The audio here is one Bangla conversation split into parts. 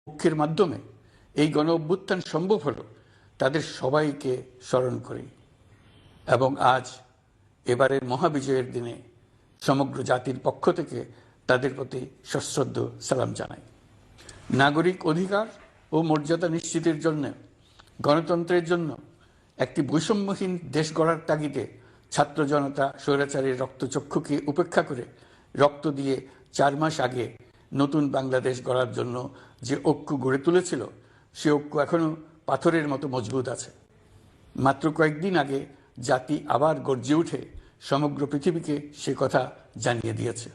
ঐক্যের মাধ্যমে এই গণ অভ্যুত্থান সম্ভব হলো, তাদের সবাইকে স্মরণ করি এবং আজ এবারের মহাবিজয়ের দিনে সমগ্র জাতির পক্ষ থেকে তাদের প্রতি সশ্রদ্ধ সালাম জানাই। নাগরিক অধিকার ও মর্যাদা নিশ্চিতের জন্য, গণতন্ত্রের জন্য একটি বৈষম্যহীন দেশ গড়ার তাগিদে ছাত্র জনতা স্বৈরাচারের রক্তচক্ষুকে উপেক্ষা করে রক্ত দিয়ে 4 মাস আগে নতুন বাংলাদেশ গড়ার জন্য যে ঐক্য গড়ে তুলেছিল, সে ঐক্য এখনো পাথরের মতো মজবুত আছে। মাত্র কয়েকদিন আগে জাতি আবার গর্জে উঠে সমগ্র পৃথিবীকে সে কথা জানিয়ে দিয়েছে।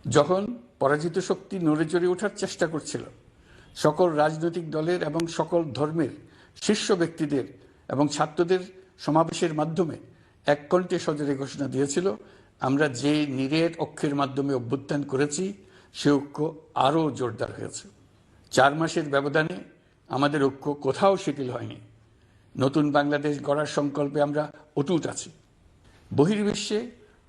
যখন পরাজিত শক্তি নড়ে চড়ে ওঠার চেষ্টা করছিল, সকল রাজনৈতিক দলের এবং সকল ধর্মের শীর্ষ ব্যক্তিদের এবং ছাত্রদের সমাবেশের মাধ্যমে এক কণ্ঠে সজোরে ঘোষণা দিয়েছিল, আমরা যে নিরেট ঐক্যের মাধ্যমে অভ্যুত্থান করেছি সে ঐক্য আরও জোরদার হয়েছে। 4 মাসের ব্যবধানে আমাদের ঐক্য কোথাও শিথিল হয়নি। নতুন বাংলাদেশ গড়ার সংকল্পে আমরা অটুট আছি। বহির্বিশ্বে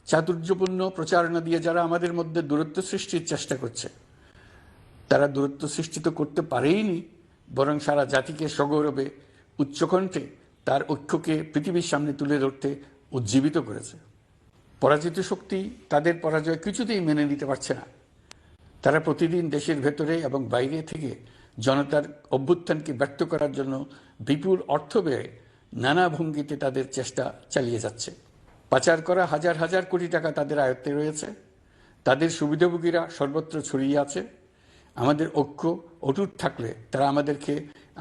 চাতুর্যপূর্ণ প্রচারণা দিয়ে যারা আমাদের মধ্যে দূরত্ব সৃষ্টির চেষ্টা করছে, তারা দূরত্ব সৃষ্টি তো করতে পারেইনি, বরং সারা জাতিকে সগৌরবে উচ্চকণ্ঠে তার ঐক্যকে পৃথিবীর সামনে তুলে ধরতে উজ্জীবিত করেছে। পরাজিত শক্তি তাদের পরাজয় কিছুতেই মেনে নিতে পারছে না। তারা প্রতিদিন দেশের ভেতরে এবং বাইরে থেকে জনতার অভ্যুত্থানকে ব্যর্থ করার জন্য বিপুল অর্থ ব্যয়ে নানা ভঙ্গিতে তাদের চেষ্টা চালিয়ে যাচ্ছে। পাচার করা হাজার হাজার কোটি টাকা তাদের আয়ত্তে রয়েছে। তাদের সুবিধাভোগীরা সর্বত্র ছড়িয়ে আছে। আমাদের ঐক্য অটুট থাকলে তারা আমাদেরকে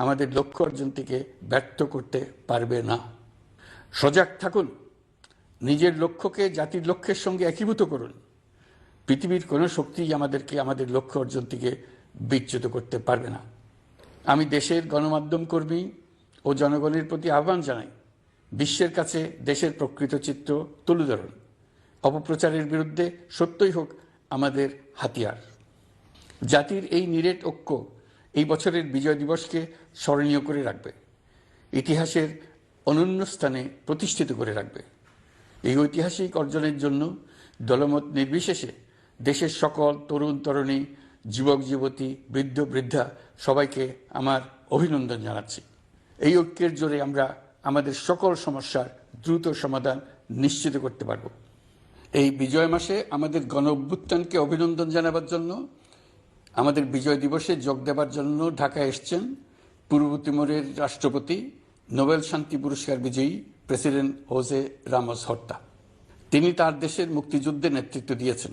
আমাদের লক্ষ্য অর্জন থেকে ব্যর্থ করতে পারবে না। সজাগ থাকুন, নিজের লক্ষ্যকে জাতির লক্ষ্যের সঙ্গে একীভূত করুন। পৃথিবীর কোনো শক্তিই আমাদেরকে আমাদের লক্ষ্য অর্জন থেকে বিচ্যুত করতে পারবে না। আমি দেশের গণমাধ্যম কর্মী ও জনগণের প্রতি আহ্বান জানাই, বিশ্বের কাছে দেশের প্রকৃত চিত্র তুলে ধরুন। অপপ্রচারের বিরুদ্ধে সত্যই হোক আমাদের হাতিয়ার। জাতির এই নিরেট ঐক্য এই বছরের বিজয় দিবসকে স্মরণীয় করে রাখবে, ইতিহাসের অনন্য স্থানে প্রতিষ্ঠিত করে রাখবে। এই ঐতিহাসিক অর্জনের জন্য দলমত নির্বিশেষে দেশের সকল তরুণ তরুণী, যুবক যুবতী, বৃদ্ধ বৃদ্ধা সবাইকে আমার অভিনন্দন জানাচ্ছি। এই ঐক্যের জোরে আমরা আমাদের সকল সমস্যার দ্রুত সমাধান নিশ্চিত করতে পারব। এই বিজয় মাসে আমাদের গণ অভ্যুত্থানকে অভিনন্দন জানাবার জন্য, আমাদের বিজয় দিবসে যোগ দেবার জন্য ঢাকায় এসছেন পূর্ব তিমুরের রাষ্ট্রপতি, নোবেল শান্তি পুরস্কার বিজয়ী প্রেসিডেন্ট হোসে রামোস হর্তা। তিনি তার দেশের মুক্তিযুদ্ধে নেতৃত্ব দিয়েছেন।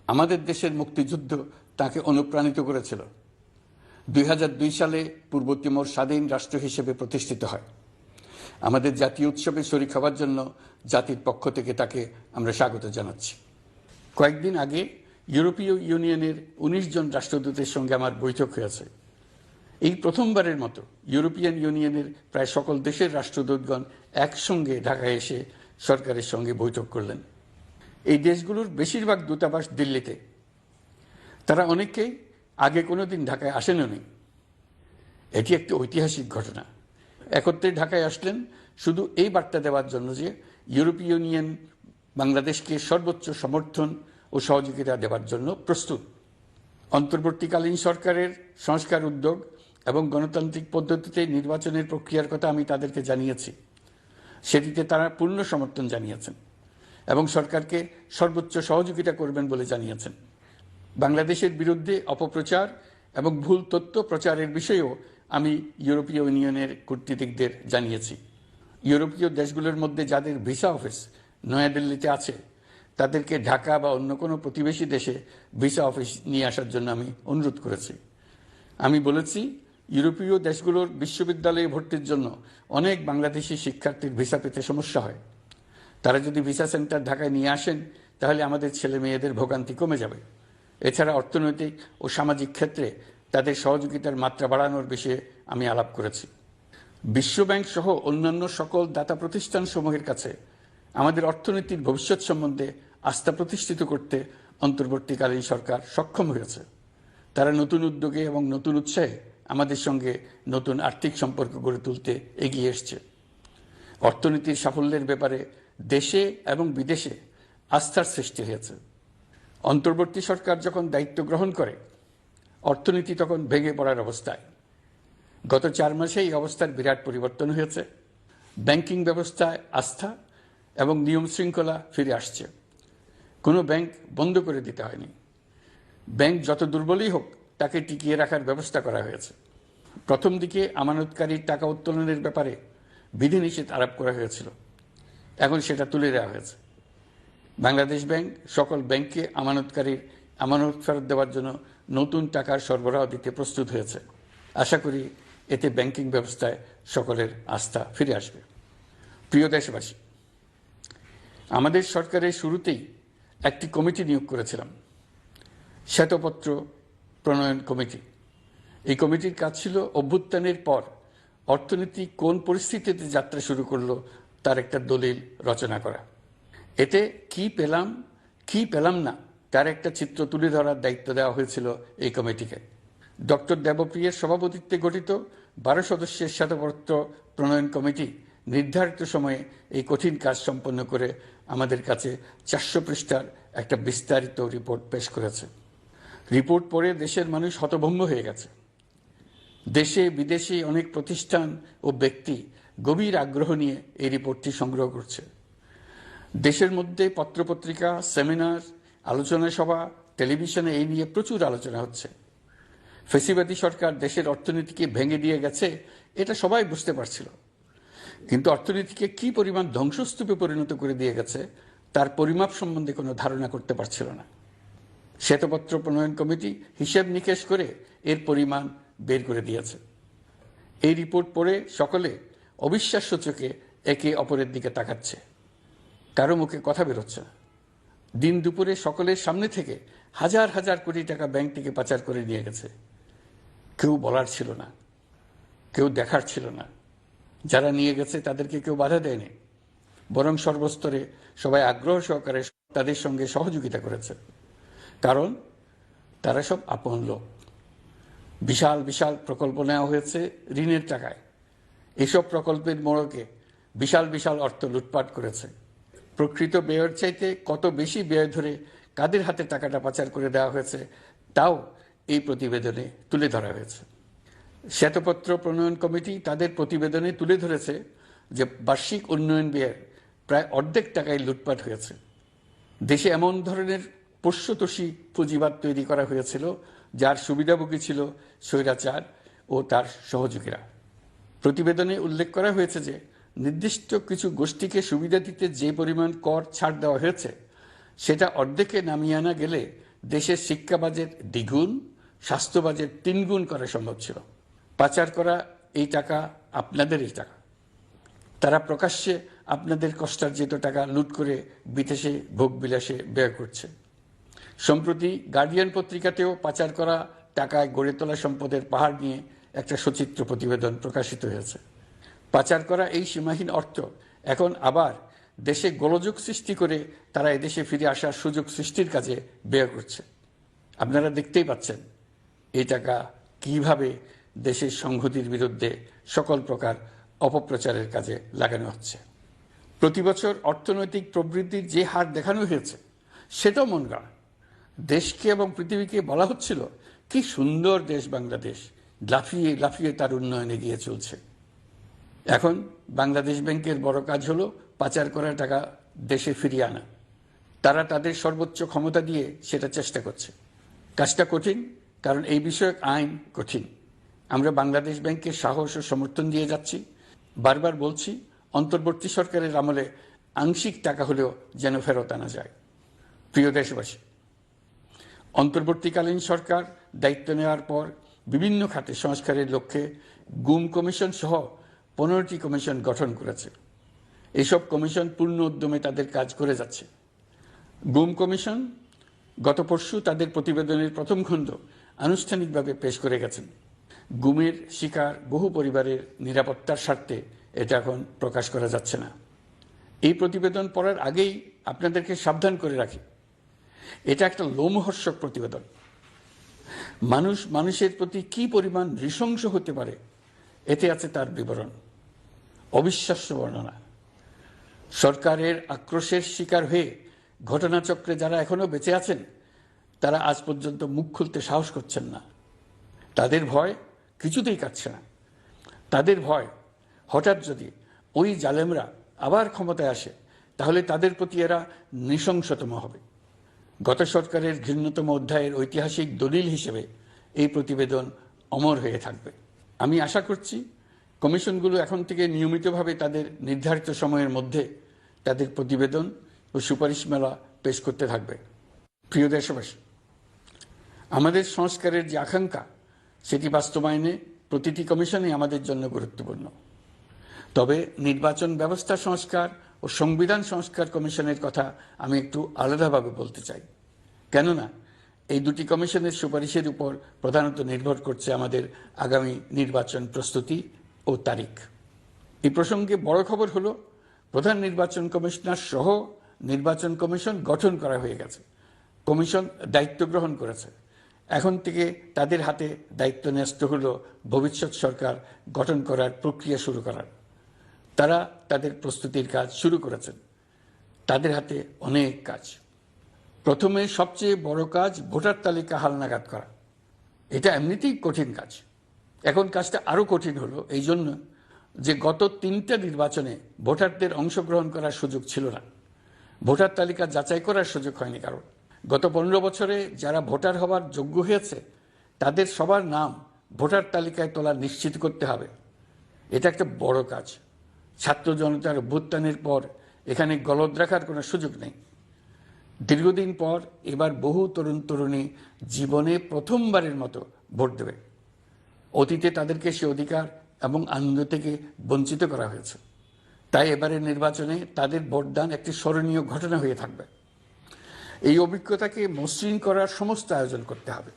আমাদের দেশের মুক্তিযুদ্ধ তাকে অনুপ্রাণিত করেছিল। 2002 সালে পূর্ব তিমুর স্বাধীন রাষ্ট্র হিসেবে প্রতিষ্ঠিত হয়। আমাদের জাতীয় উৎসবে শরীক হওয়ার জন্য জাতির পক্ষ থেকে তাকে আমরা স্বাগত জানাচ্ছি। কয়েকদিন আগে ইউরোপীয় ইউনিয়নের 19 জন রাষ্ট্রদূতের সঙ্গে আমার বৈঠক হয়েছে। এই প্রথমবারের মতো ইউরোপিয়ান ইউনিয়নের প্রায় সকল দেশের রাষ্ট্রদূতগণ একসঙ্গে ঢাকায় এসে সরকারের সঙ্গে বৈঠক করলেন। এই দেশগুলোর বেশিরভাগ দূতাবাস দিল্লিতে। তারা অনেকেই আগে কোনোদিন ঢাকায় আসেননি। এটি একটি ঐতিহাসিক ঘটনা। একত্রে ঢাকায় আসলেন শুধু এই বার্তা দেওয়ার জন্য যে ইউরোপীয় ইউনিয়ন বাংলাদেশকে সর্বোচ্চ সমর্থন ও সহযোগিতা দেওয়ার জন্য প্রস্তুত। অন্তর্বর্তীকালীন সরকারের সংস্কার উদ্যোগ এবং গণতান্ত্রিক পদ্ধতিতে নির্বাচনের প্রক্রিয়ার কথা আমি তাদেরকে জানিয়েছি। সেটিতে তারা পূর্ণ সমর্থন জানিয়েছেন এবং সরকারকে সর্বোচ্চ সহযোগিতা করবেন বলে জানিয়েছেন। বাংলাদেশের বিরুদ্ধে অপপ্রচার এবং ভুল তথ্য প্রচারের বিষয়েও আমি ইউরোপীয় ইউনিয়নের কূটনীতিকদের জানিয়েছি। ইউরোপীয় দেশগুলোর মধ্যে যাদের ভিসা অফিস নয়াদিল্লিতে আছে, তাদেরকে ঢাকা বা অন্য কোনো প্রতিবেশী দেশে ভিসা অফিস নিয়ে আসার জন্য আমি অনুরোধ করেছি। আমি বলেছি, ইউরোপীয় দেশগুলোর বিশ্ববিদ্যালয়ে ভর্তির জন্য অনেক বাংলাদেশি শিক্ষার্থীর ভিসা পেতে সমস্যা হয়। তারা যদি ভিসা সেন্টার ঢাকায় নিয়ে আসেন, তাহলে আমাদের ছেলে মেয়েদের ভোগান্তি কমে যাবে। এছাড়া অর্থনৈতিক ও সামাজিক ক্ষেত্রে তাদের সহযোগিতার মাত্রা বাড়ানোর বিষয়ে আমি আলাপ করেছি। বিশ্বব্যাংক সহ অন্যান্য সকল দাতা প্রতিষ্ঠানসমূহের কাছে আমাদের অর্থনীতির ভবিষ্যৎ সম্বন্ধে আস্থা প্রতিষ্ঠিত করতে অন্তর্বর্তীকালীন সরকার সক্ষম হয়েছে। তারা নতুন উদ্যোগে এবং নতুন উৎসাহে আমাদের সঙ্গে নতুন আর্থিক সম্পর্ক গড়ে তুলতে এগিয়ে এসছে। অর্থনীতির সাফল্যের ব্যাপারে দেশে এবং বিদেশে আস্থার সৃষ্টি হয়েছে। অন্তর্বর্তী সরকার যখন দায়িত্ব গ্রহণ করে, অর্থনীতি তখন ভেঙে পড়ার অবস্থায়। গত 4 মাসে এই অবস্থার বিরাট পরিবর্তন হয়েছে। ব্যাংকিং ব্যবস্থায় আস্থা এবং নিয়ম শৃঙ্খলা ফিরে আসছে। কোনো ব্যাংক বন্ধ করে দিতে হয়নি। ব্যাংক যত দুর্বলই হোক তাকে টিকিয়ে রাখার ব্যবস্থা করা হয়েছে। প্রথম দিকে আমানতকারীর টাকা উত্তোলনের ব্যাপারে বিধিনিষেধ আরোপ করা হয়েছিল, এখন সেটা তুলে দেওয়া হয়েছে। বাংলাদেশ ব্যাংক সকল ব্যাংককে আমানতকারীর আমানত ফেরত দেওয়ার জন্য নতুন টাকার সরবরাহ দিতে প্রস্তুত হয়েছে। আশা করি এতে ব্যাংকিং ব্যবস্থায় সকলের আস্থা ফিরে আসবে। প্রিয় দেশবাসী, আমাদের সরকারের শুরুতেই একটি কমিটি নিয়োগ করেছিলাম, শ্বেতপত্র প্রণয়ন কমিটি। এই কমিটির কাজ ছিল অভ্যুত্থানের পর অর্থনীতি কোন পরিস্থিতিতে যাত্রা শুরু করলো তার একটা দলিল রচনা করা। এতে কি পেলাম কি পেলাম না তার একটা চিত্র তুলে ধরার দায়িত্ব দেওয়া হয়েছিল এই কমিটিকে। ডক্টর দেবপ্রিয়ের সভাপতিত্বে গঠিত 12 সদস্যের শ্বেতপত্র প্রণয়ন কমিটি নির্ধারিত সময়ে এই কঠিন কাজ সম্পন্ন করে আমাদের কাছে 400 পৃষ্ঠার একটা বিস্তারিত রিপোর্ট পেশ করেছে। রিপোর্ট পড়ে দেশের মানুষ হতভম্ব হয়ে গেছে। দেশে বিদেশে অনেক প্রতিষ্ঠান ও ব্যক্তি গভীর আগ্রহ নিয়ে এই রিপোর্টটি সংগ্রহ করছে। দেশের মধ্যে পত্রপত্রিকা, সেমিনার, আলোচনা সভা, টেলিভিশনে এই নিয়ে প্রচুর আলোচনা হচ্ছে। ফ্যাসিবাদী সরকার দেশের অর্থনীতিকে ভেঙে দিয়ে গেছে, এটা সবাই বুঝতে পারছিল, কিন্তু অর্থনীতিকে কি পরিমাণ ধ্বংসস্তূপে পরিণত করে দিয়ে গেছে তার পরিমাপ সম্বন্ধে কোনো ধারণা করতে পারছিল না। শ্বেতপত্র প্রণয়ন কমিটি হিসেব নিকেশ করে এর পরিমাণ বের করে দিয়েছে। এই রিপোর্ট পড়ে সকলে অবিশ্বাস্য চোখে একে অপরের দিকে তাকাচ্ছে, কারো মুখে কথা বেরোচ্ছে না। দিন দুপুরে সকলের সামনে থেকে হাজার হাজার কোটি টাকা ব্যাংক থেকে পাচার করে নিয়ে গেছে। কেউ বলার ছিল না, কেউ দেখার ছিল না। যারা নিয়ে গেছে তাদেরকে কেউ বাধা দেয়নি, বরং সর্বস্তরে সবাই আগ্রহ সহকারে তাদের সঙ্গে সহযোগিতা করেছে, কারণ তারা সব আপন লোক। বিশাল বিশাল প্রকল্প নেওয়া হয়েছে ঋণের টাকায়। এসব প্রকল্পের মোড়কে বিশাল বিশাল অর্থ লুটপাট করেছে। প্রকৃত ব্যয়ের চাইতে কত বেশি ব্যয় ধরে কাদের হাতে টাকাটা পাচার করে দেওয়া হয়েছে তাও এই প্রতিবেদনে তুলে ধরা হয়েছে। শ্বেতপত্র প্রণয়ন কমিটি তাদের প্রতিবেদনে তুলে ধরেছে যে বার্ষিক উন্নয়ন ব্যয়ের প্রায় অর্ধেক টাকায় লুটপাট হয়েছে। দেশে এমন ধরনের পোষ্যতোষী পুঁজিবাদ তৈরি করা হয়েছিল যার সুবিধাভোগী ছিল স্বৈরাচার ও তার সহযোগীরা। প্রতিবেদনে উল্লেখ করা হয়েছে যে নির্দিষ্ট কিছু গোষ্ঠীকে সুবিধা দিতে যে পরিমাণ কর ছাড় দেওয়া হয়েছে সেটা অর্ধেকে নামিয়ে আনা গেলে দেশের শিক্ষা বাজেট দ্বিগুণ, স্বাস্থ্য বাজেট 3 গুণ করা সম্ভব ছিল। পাচার করা এই টাকা আপনাদেরই টাকা। তারা প্রকাশ্যে আপনাদের কষ্টার্জিত টাকা লুট করে বিদেশে ভোগবিলাসে ব্যয় করছে। সম্প্রতি গার্ডিয়ান পত্রিকাতেও পাচার করা টাকায় গড়ে তোলা সম্পদের পাহাড় নিয়ে একটা সচিত্র প্রতিবেদন প্রকাশিত হয়েছে। পাচার করা এই সীমাহীন অর্থ এখন আবার দেশে গোলযোগ সৃষ্টি করে তারা এদেশে ফিরে আসার সুযোগ সৃষ্টির কাজে ব্যয় করছে। আপনারা দেখতেই পাচ্ছেন এই টাকা কিভাবে দেশের সংহতির বিরুদ্ধে সকল প্রকার অপপ্রচারের কাজে লাগানো হচ্ছে। প্রতি বছর অর্থনৈতিক প্রবৃদ্ধির যে হার দেখানো হয়েছে সেটাও মন গড়া। দেশকে এবং পৃথিবীকে বলা হচ্ছিল কি সুন্দর দেশ বাংলাদেশ, লাফিয়ে লাফিয়ে তার উন্নয়নে গিয়ে চলছে। এখন বাংলাদেশ ব্যাংকের বড় কাজ হলো পাচার করা টাকা দেশে ফিরিয়ে আনা। তারা তাদের সর্বোচ্চ ক্ষমতা দিয়ে সেটা চেষ্টা করছে। কাজটা কঠিন, কারণ এই বিষয়ক আইন কঠিন। আমরা বাংলাদেশ ব্যাংকের সাহস ও সমর্থন দিয়ে যাচ্ছি। বারবার বলছি, অন্তর্বর্তী সরকারের আমলে আংশিক টাকা হলেও যেন ফেরত আনা যায়। প্রিয় দেশবাসী, অন্তর্বর্তীকালীন সরকার দায়িত্ব নেওয়ার পর বিভিন্ন খাতে সংস্কারের লক্ষ্যে গুম কমিশন সহ 15টি কমিশন গঠন করেছে। এসব কমিশন পূর্ণ উদ্যমে তাদের কাজ করে যাচ্ছে। গুম কমিশন গত পরশু তাদের প্রতিবেদনের প্রথম খণ্ড আনুষ্ঠানিকভাবে পেশ করে গেছেন। গুমের শিকার বহু পরিবারের নিরাপত্তার স্বার্থে এটা এখন প্রকাশ করা যাচ্ছে না। এই প্রতিবেদন পড়ার আগেই আপনাদেরকে সাবধান করে রাখি, এটা একটা লোমহর্ষক প্রতিবেদন। মানুষ মানুষের প্রতি কি পরিমাণ নৃশংস হতে পারে এতে আছে তার বিবরণ। অবিশ্বাস্য বর্ণনা। সরকারের আক্রোশের শিকার হয়ে ঘটনাচক্রে যারা এখনো বেঁচে আছেন তারা আজ পর্যন্ত মুখ খুলতে সাহস করছেন না। তাদের ভয় কিছুতেই কাটছে না। তাদের ভয় হঠাৎ যদি ওই জালেমরা আবার ক্ষমতায় আসে তাহলে তাদের প্রতি এরা নৃশংসতম হবে। গত সরকারের ঘৃণ্যতম অধ্যায়ের ঐতিহাসিক দলিল হিসেবে এই প্রতিবেদন অমর হয়ে থাকবে। আমি আশা করছি কমিশনগুলো এখন থেকে নিয়মিতভাবে তাদের নির্ধারিত সময়ের মধ্যে তাদের প্রতিবেদন ও সুপারিশমালা পেশ করতে থাকবে। প্রিয় দেশবাসী, আমাদের সংস্কারের যে আকাঙ্ক্ষা সেটি বাস্তবায়নে প্রতিটি কমিশনই আমাদের জন্য গুরুত্বপূর্ণ। তবে নির্বাচন ব্যবস্থা সংস্কার ও সংবিধান সংস্কার কমিশনের কথা আমি একটু আলাদাভাবে বলতে চাই। কেননা এই দুটি কমিশনের সুপারিশের উপর প্রধানত নির্ভর করছে আমাদের আগামী নির্বাচন প্রস্তুতি ও তারিখ। এই প্রসঙ্গে বড় খবর হলো প্রধান নির্বাচন কমিশনার সহ নির্বাচন কমিশন গঠন করা হয়ে গেছে। কমিশন দায়িত্ব গ্রহণ করেছে। এখন থেকে তাদের হাতে দায়িত্ব ন্যস্ত হলো ভবিষ্যৎ সরকার গঠন করার প্রক্রিয়া শুরু করার। তারা তাদের প্রস্তুতির কাজ শুরু করেছেন। তাদের হাতে অনেক কাজ। প্রথমে সবচেয়ে বড় কাজ ভোটার তালিকা হালনাগাদ করা। এটা এমনিতেই কঠিন কাজ। এখন কাজটা আরও কঠিন হলো এই জন্য যে গত 3টা নির্বাচনে ভোটারদের অংশগ্রহণ করার সুযোগ ছিল না। ভোটার তালিকা যাচাই করার সুযোগ হয়নি কারণ। গত 15 বছরে যারা ভোটার হওয়ার যোগ্য হয়েছে তাদের সবার নাম ভোটার তালিকায় তোলা নিশ্চিত করতে হবে। এটা একটা বড় কাজ। ছাত্র জনতার অভ্যুত্থানের পর এখানে গলদ রাখার কোনো সুযোগ নেই। দীর্ঘদিন পর এবার বহু তরুণ তরুণী জীবনে প্রথমবারের মতো ভোট দেবে। অতীতে তাদেরকে সে অধিকার এবং আনন্দ থেকে বঞ্চিত করা হয়েছে। তাই এবারের নির্বাচনে তাদের ভোটদান একটি স্মরণীয় ঘটনা হয়ে থাকবে। এই অভিজ্ঞতাকে মসৃণ করার সমস্ত আয়োজন করতে হবে।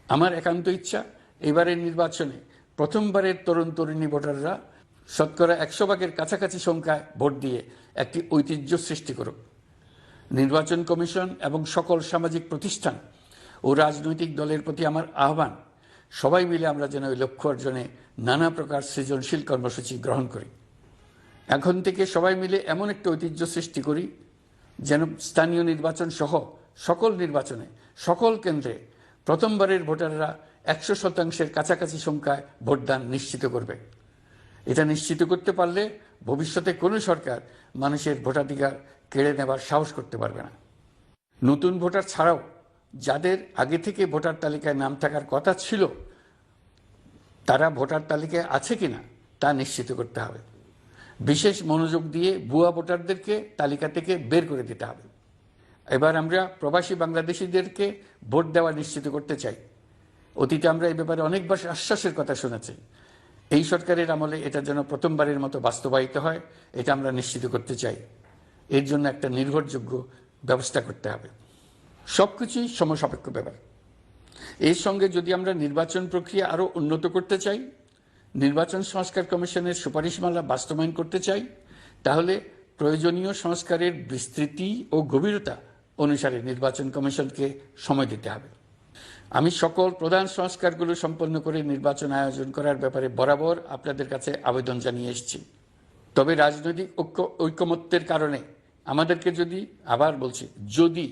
আমার একান্ত ইচ্ছা এবারের নির্বাচনে প্রথমবারের তরুণ তরুণী ভোটাররা শতকরা 100 ভাগের কাছাকাছি সংখ্যায় ভোট দিয়ে একটি ঐতিহ্য সৃষ্টি করুক। নির্বাচন কমিশন এবং সকল সামাজিক প্রতিষ্ঠান ও রাজনৈতিক দলের প্রতি আমার আহ্বান, সবাই মিলে আমরা যেন ওই লক্ষ্য অর্জনে নানা প্রকার সৃজনশীল কর্মসূচি গ্রহণ করি। এখন থেকে সবাই মিলে এমন একটা ঐতিহ্য সৃষ্টি করি যেন স্থানীয় নির্বাচন সহ সকল নির্বাচনে সকল কেন্দ্রে প্রথমবারের ভোটাররা 100% কাছাকাছি সংখ্যায় ভোটদান নিশ্চিত করবে। এটা নিশ্চিত করতে পারলে ভবিষ্যতে কোনো সরকার মানুষের ভোটাধিকার কেড়ে নেবার সাহস করতে পারবে না। নতুন ভোটার ছাড়াও যাদের আগে থেকে ভোটার তালিকায় নাম থাকার কথা ছিল তারা ভোটার তালিকায় আছে কিনা তা নিশ্চিত করতে হবে। বিশেষ মনোযোগ দিয়ে ভুয়া ভোটারদেরকে তালিকা থেকে বের করে দিতে হবে। এবার আমরা প্রবাসী বাংলাদেশিদেরকে ভোট দেওয়া নিশ্চিত করতে চাই। অতীতে আমরা এই ব্যাপারে অনেকবার আশ্বাসের কথা শুনেছি। এই সরকারের আমলে এটা যেন প্রথমবারের মতো বাস্তবায়িত হয়, এটা আমরা নিশ্চিত করতে চাই। এর জন্য একটা নির্ভরযোগ্য ব্যবস্থা করতে হবে। সবকিছুই সমসাপেক্ষ ব্যাপার। এর সঙ্গে যদি আমরা নির্বাচন প্রক্রিয়া আরও উন্নত করতে চাই, নির্বাচন সংস্কার কমিশনের সুপারিশমালা বাস্তবায়ন করতে চাই, তাহলে প্রয়োজনীয় সংস্কারের বিস্তৃতি ও গভীরতা অনুসারে নির্বাচন কমিশনকে সময় দিতে হবে। আমি সকল প্রধান সংস্কারগুলো সম্পন্ন করে নির্বাচন আয়োজন করার ব্যাপারে বরাবর আপনাদের কাছে আবেদন জানিয়ে এসেছি। তবে রাজনৈতিক ঐকমত্যের কারণে আমাদেরকে আবার বলছি, যদি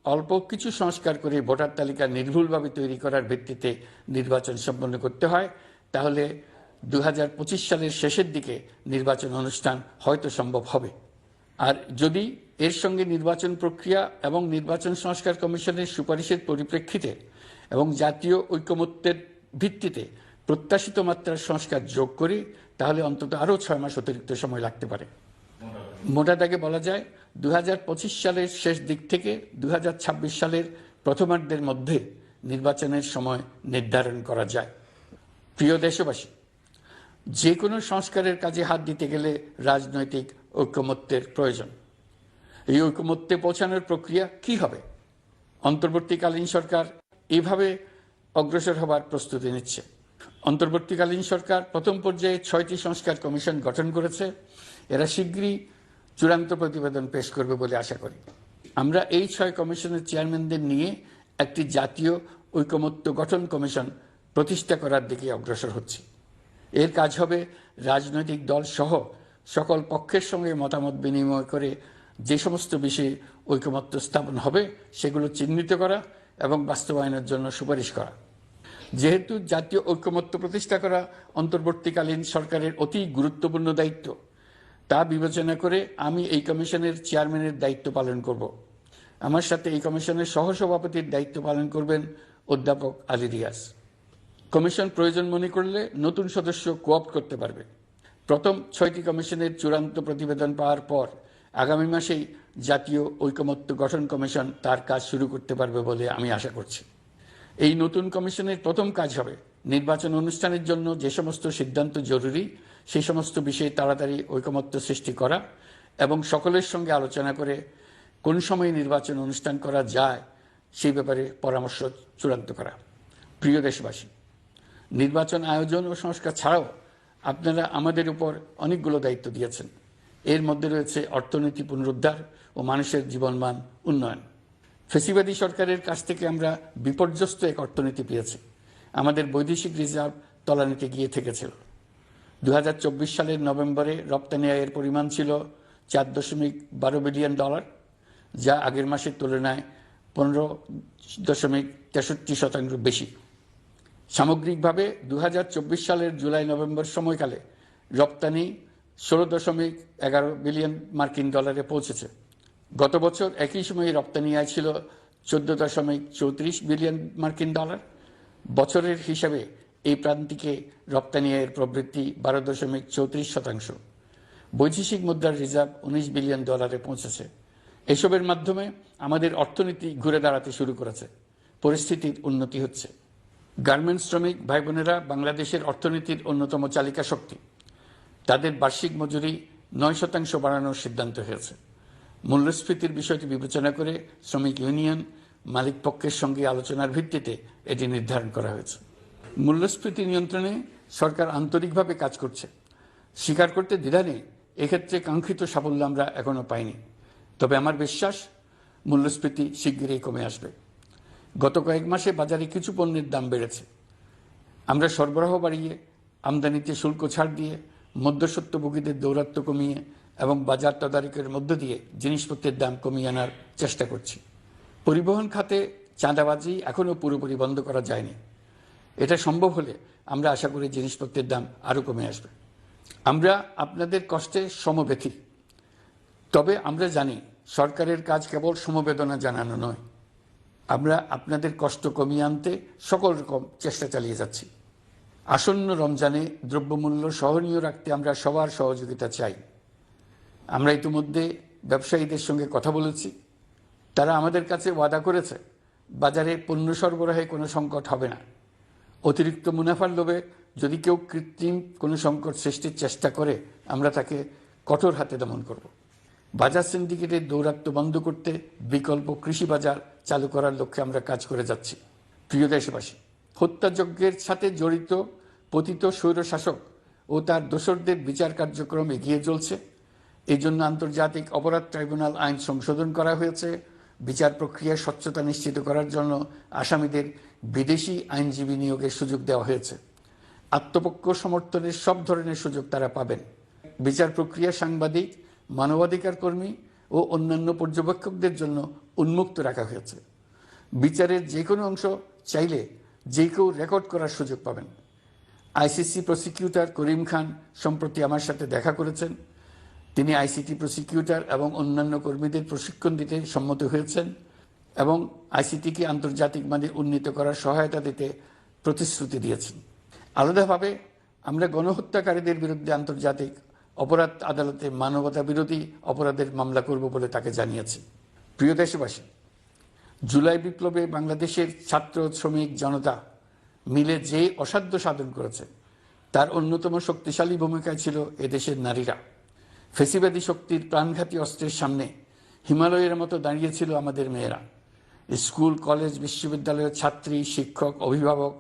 অল্প কিছু সংস্কার করে ভোটার তালিকা নির্ভুলভাবে তৈরি করার ভিত্তিতে নির্বাচন সম্পন্ন করতে হয়, তাহলে 2025 সালের শেষের দিকে নির্বাচন অনুষ্ঠান হয়তো সম্ভব হবে। আর যদি এর সঙ্গে নির্বাচন প্রক্রিয়া এবং নির্বাচন সংস্কার কমিশনের সুপারিশের পরিপ্রেক্ষিতে এবং জাতীয় ঐকমত্যের ভিত্তিতে প্রত্যাশিত মাত্রার সংস্কার যোগ করি, তাহলে অন্তত আরও 6 মাস অতিরিক্ত সময় লাগতে পারে। মোটা দাগে বলা যায় 2025 সালের শেষ দিক থেকে 2026 সালের প্রথমার্ধের মধ্যে নির্বাচনের সময় নির্ধারণ করা যায়। প্রিয় দেশবাসী, যে কোনো সংস্কারের কাজে হাত দিতে গেলে রাজনৈতিক ঐকমত্যের প্রয়োজন। এই ঐকমত্যে পৌঁছানোর প্রক্রিয়া কি হবে? অন্তর্বর্তীকালীন সরকার এভাবে অগ্রসর হবার প্রস্তুতি নিচ্ছে। অন্তর্বর্তীকালীন সরকার প্রথম পর্যায়ে 6টি সংস্কার কমিশন গঠন করেছে। এরা শীঘ্রই চূড়ান্ত প্রতিবেদন পেশ করবে বলে আশা করি। আমরা এই 6 কমিশনের চেয়ারম্যানদের নিয়ে একটি জাতীয় ঐকমত্য গঠন কমিশন প্রতিষ্ঠা করার দিকে অগ্রসর হচ্ছে। এর কাজ হবে রাজনৈতিক দল সহ সকল পক্ষের সঙ্গে মতামত বিনিময় করে যে সমস্ত বিষয়ে ঐকমত্য স্থাপন হবে সেগুলো চিহ্নিত করা এবং বাস্তবায়নের জন্য সুপারিশ করা। যেহেতু জাতীয় ঐকমত্য প্রতিষ্ঠা করা অন্তর্বর্তীকালীন সরকারের অতি গুরুত্বপূর্ণ দায়িত্ব, তা বিবেচনা করে আমি এই কমিশনের চেয়ারম্যানের দায়িত্ব পালন করব। আমার সাথে এই কমিশনের সহসভাপতির দায়িত্ব পালন করবেন অধ্যাপক আলী রিয়াজ। কমিশন প্রয়োজন মনে করলে নতুন সদস্য কোঅপ্ট করতে পারবে। প্রথম 6টি কমিশনের চূড়ান্ত প্রতিবেদন পাওয়ার পর আগামী মাসেই জাতীয় ঐকমত্য গঠন কমিশন তার কাজ শুরু করতে পারবে বলে আমি আশা করছি। এই নতুন কমিশনের প্রথম কাজ হবে নির্বাচন অনুষ্ঠানের জন্য যে সমস্ত সিদ্ধান্ত জরুরি সেই সমস্ত বিষয়ে তাড়াতাড়ি ঐকমত্য সৃষ্টি করা এবং সকলের সঙ্গে আলোচনা করে কোন সময়ে নির্বাচন অনুষ্ঠান করা যায় সেই ব্যাপারে পরামর্শ চূড়ান্ত করা। প্রিয় দেশবাসী, নির্বাচন আয়োজন ও সংস্কার ছাড়াও আপনারা আমাদের উপর অনেকগুলো দায়িত্ব দিয়েছেন। এর মধ্যে রয়েছে অর্থনীতি পুনরুদ্ধার ও মানুষের জীবনমান উন্নয়ন। ফেসিবাদী সরকারের কাছ থেকে আমরা বিপর্যস্ত এক অর্থনীতি পেয়েছি। আমাদের বৈদেশিক রিজার্ভ তলানিতে গিয়ে থেকেছিল। 2024 সালের নভেম্বরে রপ্তানি আয়ের পরিমাণ ছিল $4.12 বিলিয়ন, যা আগের মাসের তুলনায় 15.63% বেশি। সামগ্রিকভাবে 2024 সালের জুলাই নভেম্বর সময়কালে রপ্তানি $16.11 বিলিয়ন পৌঁছেছে। গত বছর একই সময়ে রপ্তানি আয় ছিল $14.34 বিলিয়ন। বছরের হিসাবে এই প্রান্তিকে রপ্তানি আয়ের প্রবৃদ্ধি 12.34%। বৈদেশিক মুদ্রার রিজার্ভ $19 বিলিয়ন পৌঁছেছে। এসবের মাধ্যমে আমাদের অর্থনীতি ঘুরে দাঁড়াতে শুরু করেছে। পরিস্থিতির উন্নতি হচ্ছে। গার্মেন্টস শ্রমিক ভাই বোনেরা বাংলাদেশের অর্থনীতির অন্যতম চালিকা শক্তি। তাদের বার্ষিক মজুরি 9% বাড়ানোর সিদ্ধান্ত হয়েছে। মূল্যস্ফীতির বিষয়টি বিবেচনা করে শ্রমিক ইউনিয়ন মালিক পক্ষের সঙ্গে আলোচনার ভিত্তিতে এটি নির্ধারণ করা হয়েছে। মূল্যস্ফীতি নিয়ন্ত্রণে সরকার আন্তরিকভাবে কাজ করছে। স্বীকার করতে দ্বিধা নেই, এক্ষেত্রে কাঙ্ক্ষিত সাফল্য আমরা এখনো পাইনি। তবে আমার বিশ্বাস মূল্যস্ফীতি শিগগিরই কমে আসবে। গত কয়েক মাসে বাজারে কিছু পণ্যের দাম বেড়েছে। আমরা সরবরাহ বাড়িয়ে, আমদানিতে শুল্ক ছাড় দিয়ে, মধ্যস্বত্বভোগীদের দৌরাত্ম্য কমিয়ে এবং বাজার তদারকির মধ্য দিয়ে জিনিসপত্রের দাম কমিয়ে আনার চেষ্টা করছি। পরিবহন খাতে চাঁদাবাজি এখনও পুরোপুরি বন্ধ করা যায়নি। এটা সম্ভব হলে আমরা আশা করি জিনিসপত্রের দাম আরও কমে আসবে। আমরা আপনাদের কষ্টে সমব্যথী। তবে আমরা জানি সরকারের কাজ কেবল সমবেদনা জানানো নয়। আমরা আপনাদের কষ্ট কমিয়ে আনতে সকল রকম চেষ্টা চালিয়ে যাচ্ছি। আসন্ন রমজানে দ্রব্যমূল্য সহনীয় রাখতে আমরা সবার সহযোগিতা চাই। আমরা ইতিমধ্যে ব্যবসায়ীদের সঙ্গে কথা বলেছি। তারা আমাদের কাছে ওয়াদা করেছে বাজারে পণ্য সরবরাহে কোনো সংকট হবে না। অতিরিক্ত মুনাফার লোভে যদি কেউ কৃত্রিম কোনো সংকট সৃষ্টির চেষ্টা করে আমরা তাকে কঠোর হাতে দমন করব। বাজার সিন্ডিকেটের দৌরাত্ম্য বন্ধ করতে বিকল্প কৃষি বাজার চালু করার লক্ষ্যে আমরা কাজ করে যাচ্ছি। প্রিয় দেশবাসী, হত্যাযজ্ঞের সাথে জড়িত পতিত স্বৈরশাসক ও তার দোসরদের বিচার কার্যক্রম এগিয়ে চলছে। এই জন্য আন্তর্জাতিক অপরাধ ট্রাইব্যুনাল আইন সংশোধন করা হয়েছে। বিচার প্রক্রিয়ার স্বচ্ছতা নিশ্চিত করার জন্য আসামিদের বিদেশি আইনজীবী নিয়োগের সুযোগ দেওয়া হয়েছে। আত্মপক্ষ সমর্থনের সব ধরনের সুযোগ তারা পাবেন। বিচার প্রক্রিয়া সাংবাদিক, মানবাধিকার কর্মী ও অন্যান্য পর্যবেক্ষকদের জন্য উন্মুক্ত রাখা হয়েছে। বিচারের যে কোনো অংশ চাইলে যে কেউ রেকর্ড করার সুযোগ পাবেন। আইসিসি প্রসিকিউটর করিম খান সম্প্রতি আমার সাথে দেখা করেছেন। তিনি আইসিটি প্রসিকিউটর এবং অন্যান্য কর্মীদের প্রশিক্ষণ দিতে সম্মত হয়েছেন এবং আইসিটিকে আন্তর্জাতিক মানে উন্নীত করার সহায়তা দিতে প্রতিশ্রুতি দিয়েছেন। আলাদাভাবে আমরা গণহত্যাকারীদের বিরুদ্ধে আন্তর্জাতিক অপরাধ আদালতে মানবতা বিরোধী অপরাধের মামলা করব বলে তাকে জানিয়েছি। প্রিয় দেশবাসী, জুলাই বিপ্লবে বাংলাদেশের ছাত্র শ্রমিক জনতা মিলে যে অসাধ্য সাধন করেছে তার অন্যতম শক্তিশালী ভূমিকায় ছিল এদেশের নারীরা। ফেসিবাদী শক্তির প্রাণঘাতী অস্ত্রের সামনে হিমালয়ের মতো দাঁড়িয়েছিল আমাদের মেয়েরা। স্কুল, কলেজ, বিশ্ববিদ্যালয়ের ছাত্রী, শিক্ষক, অভিভাবক,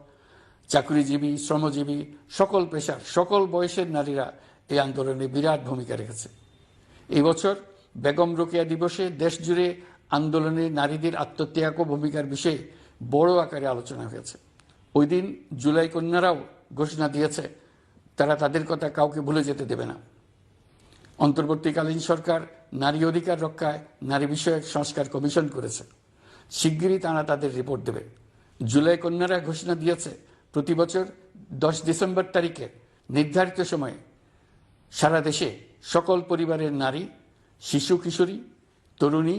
চাকরিজীবী, শ্রমজীবী, সকল পেশার, সকল বয়সের নারীরা এই আন্দোলনে বিরাট ভূমিকা রেখেছে। এই বছর বেগম রোকেয়া দিবসে দেশ জুড়ে আন্দোলনে নারীদের আত্মত্যাগ ও ভূমিকার বিষয়ে বড় আকারে আলোচনা হয়েছে। ওই দিন জুলাই কন্যারাও ঘোষণা দিয়েছে তারা তাদের কথা কাউকে ভুলে যেতে দেবে না। অন্তর্বর্তীকালীন সরকার নারী অধিকার রক্ষায় নারী বিষয়ক সংস্কার কমিশন করেছে। শিগগিরই তারা তাদের রিপোর্ট দেবে। জুলাই কন্যারা ঘোষণা দিয়েছে প্রতি বছর 10 ডিসেম্বর তারিখে নির্ধারিত সময়ে সারা দেশে সকল পরিবারের নারী, শিশু কিশোরী, তরুণী,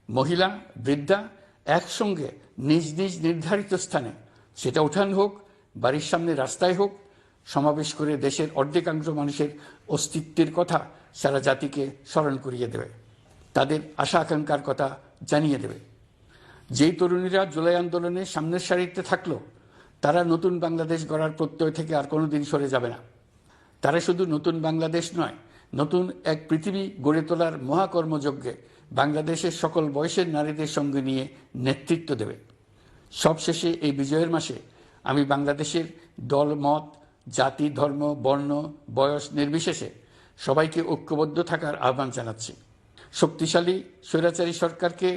মহিলা, বৃদ্ধা একসঙ্গে নিজ নিজ নির্ধারিত স্থানে, সেটা উঠান হোক, বাড়ির সামনে রাস্তায় হোক, সমাবেশ করে দেশের অর্ধেকাংশ মানুষের অস্তিত্বের কথা সারা জাতিকে স্মরণ করিয়ে দেবে, তাদের আশা আকাঙ্ক্ষার কথা জানিয়ে দেবে। যেই তরুণীরা জুলাই আন্দোলনে সামনের সারিতে থাকলো, তারা নতুন বাংলাদেশ গড়ার প্রত্যয় থেকে আর কোনোদিন সরে যাবে না। তারা শুধু নতুন বাংলাদেশ নয়, নতুন এক পৃথিবী গড়ে তোলার মহাকর্মযজ্ঞে বাংলাদেশের সকল বয়সের নারীদের সঙ্গে নিয়ে নেতৃত্ব দেবে। সবশেষে এই বিজয়ের মাসে আমি বাংলাদেশের দল, মত, জাতি, ধর্ম, বর্ণ, বয়স নির্বিশেষে সবাইকে ঐক্যবদ্ধ থাকার আহ্বান জানাচ্ছি। শক্তিশালী স্বৈরাচারী সরকারকে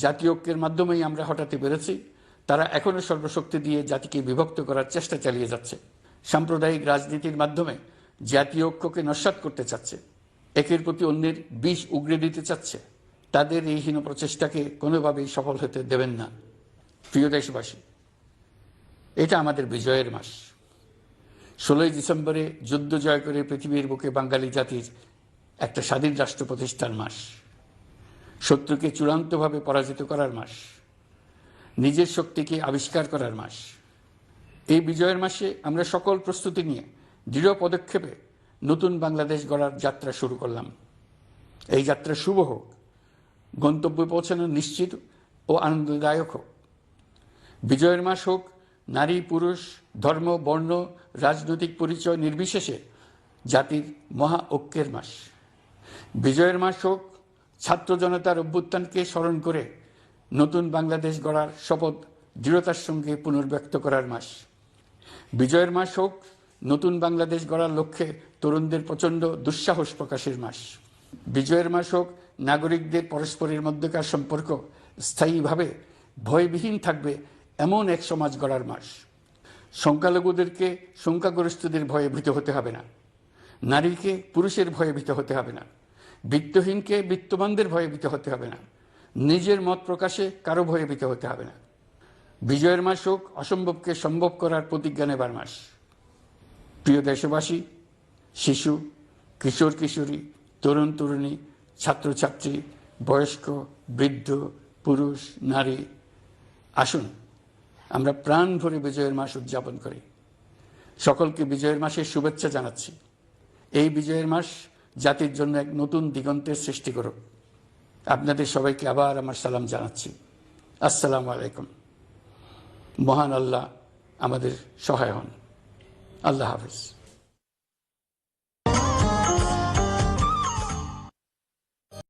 জাতীয় ঐক্যের মাধ্যমেই আমরা হটাতে পেরেছি। তারা এখনো সর্বশক্তি দিয়ে জাতিকে বিভক্ত করার চেষ্টা চালিয়ে যাচ্ছে। সাম্প্রদায়িক রাজনীতির মাধ্যমে জাতীয় ঐক্যকে নস্যাৎ করতে চাচ্ছে, একের প্রতি অন্যের বিষ উগড়ে দিতে চাচ্ছে। তাদের এই হীন প্রচেষ্টাকে কোনোভাবেই সফল হতে দেবেন না। প্রিয় দেশবাসী, এটা আমাদের বিজয়ের মাস। 16 ডিসেম্বরে যুদ্ধ জয় করে পৃথিবীর বুকে বাঙালি জাতির একটা স্বাধীন রাষ্ট্র প্রতিষ্ঠার মাস, শত্রুকে চূড়ান্তভাবে পরাজিত করার মাস, নিজের শক্তিকে আবিষ্কার করার মাস। এই বিজয়ের মাসে আমরা সকল প্রস্তুতি নিয়ে দৃঢ় পদক্ষেপে নতুন বাংলাদেশ গড়ার যাত্রা শুরু করলাম। এই যাত্রা শুভ হোক, গন্তব্যে পৌঁছানো নিশ্চিত ও আনন্দদায়ক হোক। বিজয়ের মাস হোক নারী, পুরুষ, ধর্ম, বর্ণ, রাজনৈতিক পরিচয় নির্বিশেষে জাতির মহা ঐক্যের মাস। বিজয়ের মাস হোক ছাত্র জনতার অভ্যুত্থানকে স্মরণ করে নতুন বাংলাদেশ গড়ার শপথ দৃঢ়তার সঙ্গে পুনর্ব্যক্ত করার মাস। বিজয়ের মাস হোক নতুন বাংলাদেশ গড়ার লক্ষ্যে তরুণদের প্রচণ্ড দুঃসাহস প্রকাশের মাস। বিজয়ের মাস হোক নাগরিকদের পরস্পরের মধ্যকার সম্পর্ক স্থায়ীভাবে ভয়বিহীন থাকবে এমন এক সমাজ গড়ার মাস। সংখ্যালঘুদেরকে সংখ্যাগরিষ্ঠদের ভয়ে ভীত হতে হবে না, নারীকে পুরুষের ভয়ে ভীত হতে হবে না, বিত্তহীনকে বিত্তবানদের ভয়ে ভীত হতে হবে না, নিজের মত প্রকাশে কারো ভয়ে ভীত হতে হবে না। বিজয়ের মাস হোক অসম্ভবকে সম্ভব করার প্রতিজ্ঞা নেবার মাস। প্রিয় দেশবাসী, শিশু, কিশোর কিশোরী, তরুণ তরুণী, ছাত্রছাত্রী, বয়স্ক, বৃদ্ধ, পুরুষ, নারী, আসুন আমরা প্রাণ ভরে বিজয়ের মাস উদযাপন করি। সকলকে বিজয়ের মাসের শুভেচ্ছা জানাচ্ছি। এই বিজয়ের মাস জাতির জন্য এক নতুন দিগন্তের সৃষ্টি করুক। আপনাদের সবাইকে আবার আমার সালাম জানাচ্ছি। আসসালামু আলাইকুম। মহান আল্লাহ আমাদের সহায় হন। আল্লাহ হাফেজ।